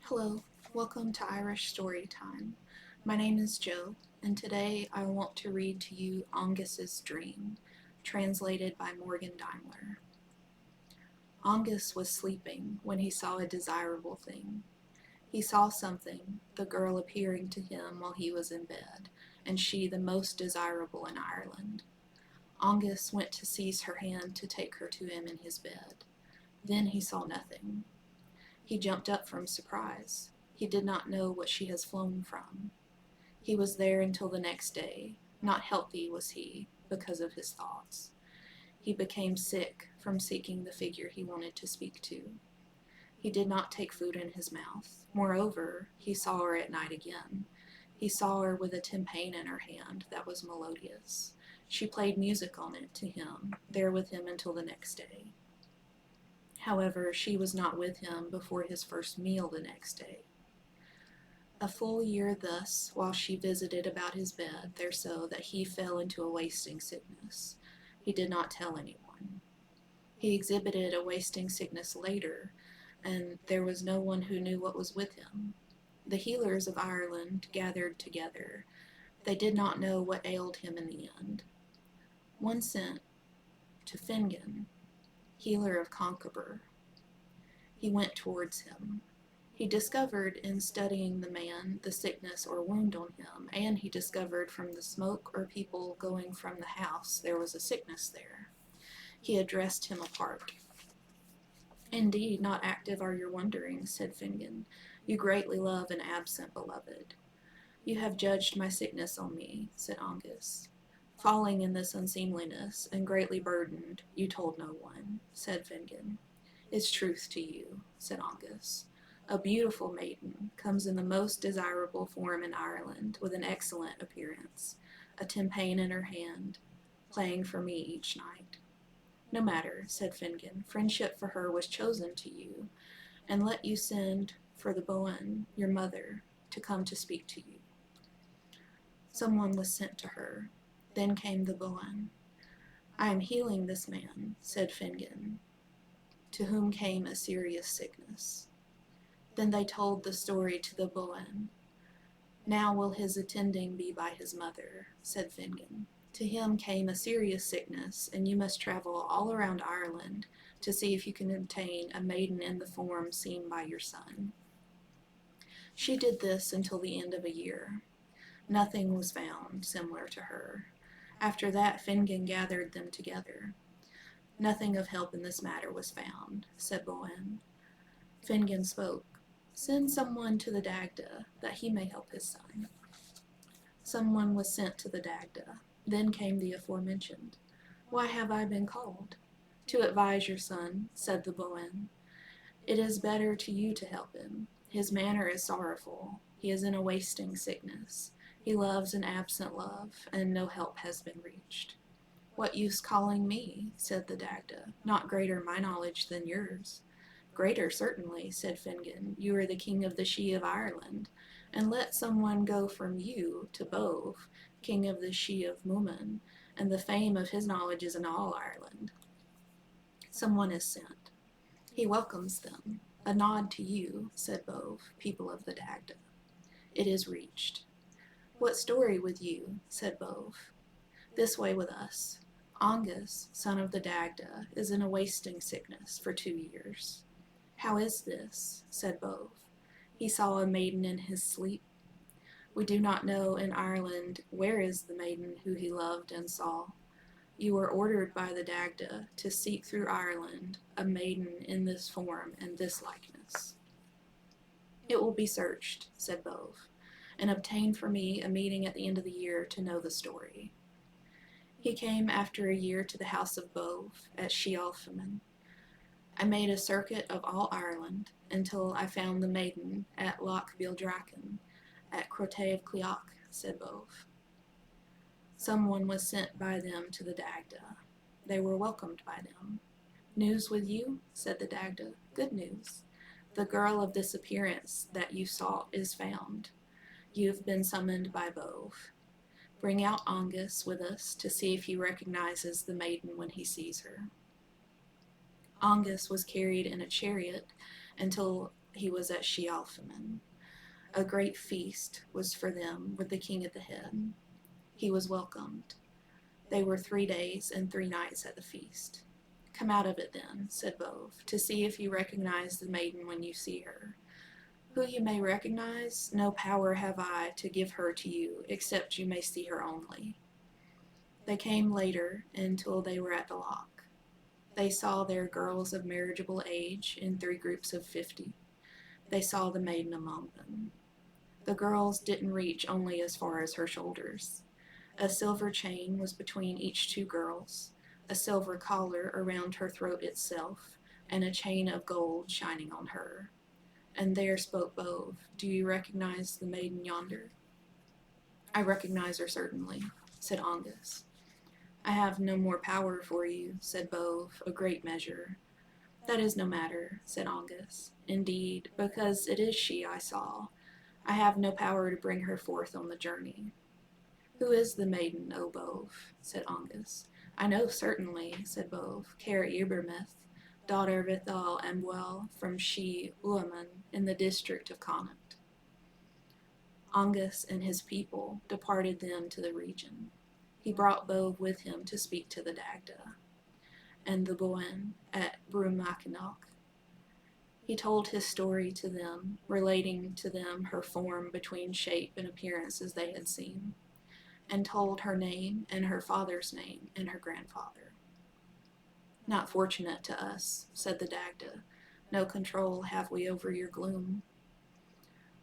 Hello, welcome to Irish Story Time. My name is Joe, and today I want to read to you Óengus's Dream, translated by Morgan Daimler. Óengus was sleeping when he saw a desirable thing. He saw something, the girl appearing to him while he was in bed, and she the most desirable in Ireland. Óengus went to seize her hand to take her to him in his bed. Then he saw nothing. He jumped up from surprise. He did not know what she has flown from. He was there until the next day. Not healthy was he, because of his thoughts. He became sick from seeking the figure he wanted to speak to. He did not take food in his mouth. Moreover, he saw her at night again. He saw her with a tympan in her hand that was melodious. She played music on it to him, there with him until the next day. However, she was not with him before his first meal the next day. A full year thus, while she visited about his bed, there so that he fell into a wasting sickness. He did not tell anyone. He exhibited a wasting sickness later, and there was no one who knew what was with him. The healers of Ireland gathered together. They did not know what ailed him in the end. One sent to Fingon, healer of Conchobar. He went towards him. He discovered in studying the man the sickness or wound on him, and he discovered from the smoke or people going from the house there was a sickness there. He addressed him apart. Indeed, not active are your wonderings, said Fingon. You greatly love an absent beloved. You have judged my sickness on me, said Óengus. Falling in this unseemliness, and greatly burdened, you told no one, said Fingon. Is truth to you, said Óengus. A beautiful maiden comes in the most desirable form in Ireland, with an excellent appearance, a tympan in her hand, playing for me each night. No matter, said Fingon, friendship for her was chosen to you, and let you send for the Boan, your mother, to come to speak to you. Someone was sent to her. Then came the Boan. I am healing this man, said Fingon, to whom came a serious sickness. Then they told the story to the Boan. Now will his attending be by his mother, said Fingon. To him came a serious sickness, and you must travel all around Ireland to see if you can obtain a maiden in the form seen by your son. She did this until the end of a year. Nothing was found similar to her. After that, Fingon gathered them together. Nothing of help in this matter was found, said Boan. Fingon spoke. Send someone to the Dagda, that he may help his son. Someone was sent to the Dagda. Then came the aforementioned. Why have I been called? To advise your son, said the Boan. It is better to you to help him. His manner is sorrowful. He is in a wasting sickness. He loves an absent love, and no help has been reached. What use calling me, said the Dagda, not greater my knowledge than yours. Greater, certainly, said Fingon. You are the king of the Sidhe of Ireland, and let someone go from you to Bove, king of the Sidhe of Muman, and the fame of his knowledge is in all Ireland. Someone is sent. He welcomes them. A nod to you, said Bove, people of the Dagda. It is reached. What story with you, said Bove. This way with us. Óengus, son of the Dagda, is in a wasting sickness for 2 years. How is this? Said Bove. He saw a maiden in his sleep. We do not know in Ireland where is the maiden who he loved and saw. You were ordered by the Dagda to seek through Ireland a maiden in this form and this likeness. It will be searched, said Bove, and obtain for me a meeting at the end of the year to know the story. He came after a year to the house of Bove at Shealfaman. I made a circuit of all Ireland until I found the maiden at Loch Bildrachen, at Crotay of Cleoch, said Bove. Someone was sent by them to the Dagda. They were welcomed by them. News with you, said the Dagda. Good news. The girl of this appearance that you sought is found. You have been summoned by Bove. Bring out Óengus with us to see if he recognizes the maiden when he sees her. Óengus was carried in a chariot until he was at Shealfaman. A great feast was for them with the king at the head. He was welcomed. They were 3 days and 3 nights at the feast. Come out of it then, said Bove, to see if you recognize the maiden when you see her. Who you may recognize, no power have I to give her to you, except you may see her only. They came later until they were at the loch. They saw there girls of marriageable age in 3 groups of 50. They saw the maiden among them. The girls didn't reach only as far as her shoulders. A silver chain was between each 2 girls, a silver collar around her throat itself, and a chain of gold shining on her. And there spoke Bove, do you recognize the maiden yonder? I recognize her certainly, said Óengus. I have no more power for you, said Bove, a great measure. That is no matter, said Óengus. Indeed, because it is she I saw, I have no power to bring her forth on the journey. Who is the maiden, O Bove? Said Óengus. I know certainly, said Bove, Care Ibermith, daughter of Ithal Ambuel from She-Uaman in the district of Connacht. Óengus and his people departed then to the region. He brought Bove with him to speak to the Dagda and the Boen at Brumacanoch. He told his story to them, relating to them her form between shape and appearance as they had seen, and told her name and her father's name and her grandfather. Not fortunate to us, said the Dagda. No control have we over your gloom.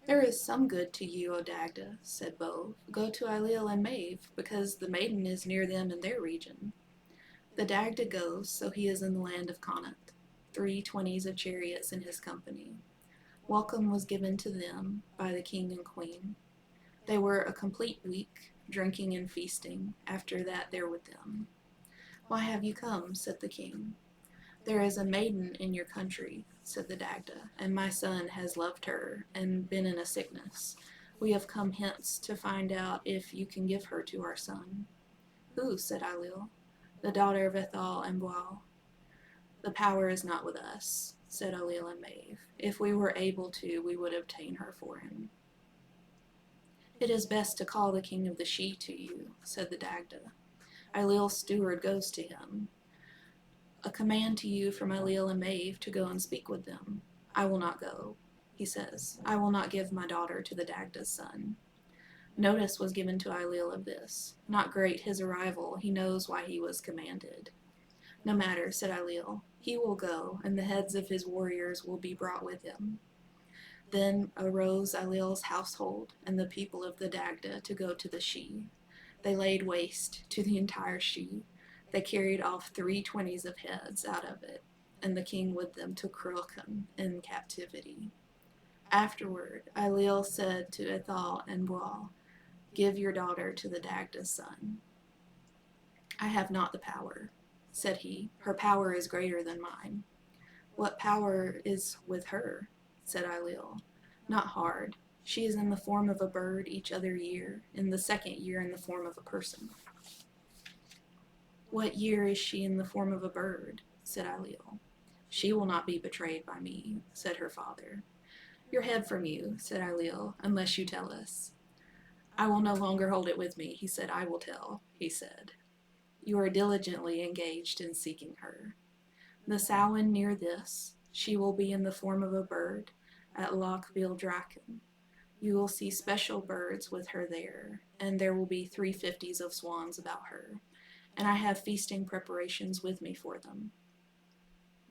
There is some good to you, O Dagda, said Bove. Go to Ailill and Maeve, because the maiden is near them in their region. The Dagda goes, so he is in the land of Connacht, 3 20s of chariots in his company. Welcome was given to them by the king and queen. They were a complete week, drinking and feasting, after that there with them. Why have you come, said the king. There is a maiden in your country, said the Dagda, and my son has loved her, and been in a sickness. We have come hence to find out if you can give her to our son. Who, said Ailill, the daughter of Ithal Ambuel. The power is not with us, said Ailill and Maeve. If we were able to, we would obtain her for him. It is best to call the king of the Sidhe to you, said the Dagda. Ailill's steward goes to him. A command to you from Ailill and Maeve to go and speak with them. I will not go, he says. I will not give my daughter to the Dagda's son. Notice was given to Ailill of this. Not great his arrival, he knows why he was commanded. No matter, said Ailill. He will go, and the heads of his warriors will be brought with him. Then arose Ailill's household and the people of the Dagda to go to the Sidhe. They laid waste to the entire Sidhe. They carried off 3 20s of heads out of it, and the king with them to Cruachan in captivity. Afterward, Ailill said to Ithal and Bual, give your daughter to the Dagda's son. I have not the power, said he. Her power is greater than mine. What power is with her? Said Ailill. Not hard. She is in the form of a bird each other year, in the 2nd year in the form of a person. What year is she in the form of a bird? Said Ailill. She will not be betrayed by me, said her father. Your head from you, said Ailill, unless you tell us. I will no longer hold it with me, he said. I will tell, he said. You are diligently engaged in seeking her. The Samhain near this, she will be in the form of a bird at Loch Bildrachen. You will see special birds with her there, and there will be 3 50s of swans about her, and I have feasting preparations with me for them.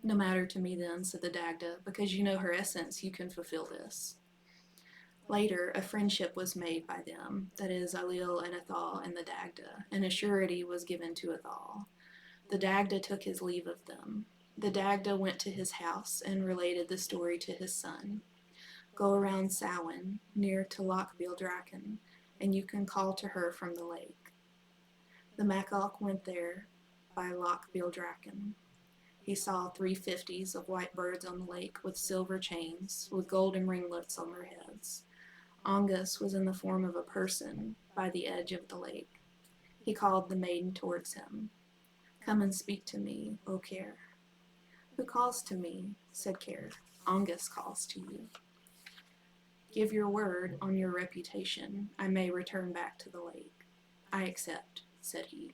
No matter to me then, said the Dagda, because you know her essence, you can fulfill this. Later, a friendship was made by them, that is, Ailill and Ithal and the Dagda, and a surety was given to Ithal. The Dagda took his leave of them. The Dagda went to his house and related the story to his son. Go around Samhain, near to Loch Bildrachen, and you can call to her from the lake. The Macoch went there by Loch Bildrachen. He saw 3 50s of white birds on the lake with silver chains, with golden ringlets on their heads. Óengus was in the form of a person by the edge of the lake. He called the maiden towards him. Come and speak to me, O Care. Who calls to me? Said Care. Óengus calls to you. Give your word on your reputation. I may return back to the lake. I accept, said he.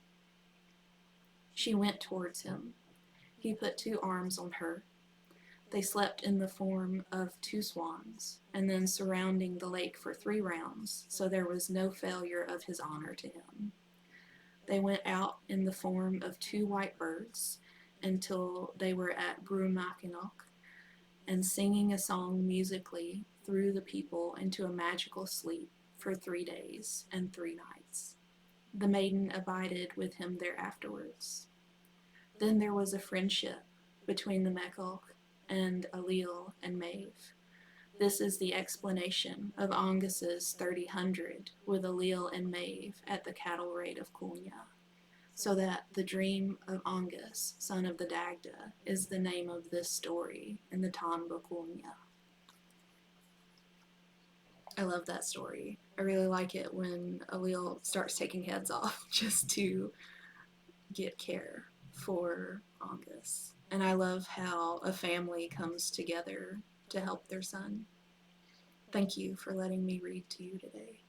She went towards him. He put 2 arms on her. They slept in the form of 2 swans, and then surrounding the lake for 3 rounds, so there was no failure of his honor to him. They went out in the form of 2 white birds until they were at Brumakinok, and singing a song musically threw the people into a magical sleep for 3 days and 3 nights. The maiden abided with him there afterwards. Then there was a friendship between the Mekok and Alil and Maeve. This is the explanation of Óengus's 30,000 with Alil and Maeve at the cattle raid of Kulnya, so that the dream of Óengus, son of the Dagda, is the name of this story in the Tanba Kulnya. I love that story. I really like it when Alil starts taking heads off just to get care for Óengus. And I love how a family comes together to help their son. Thank you for letting me read to you today.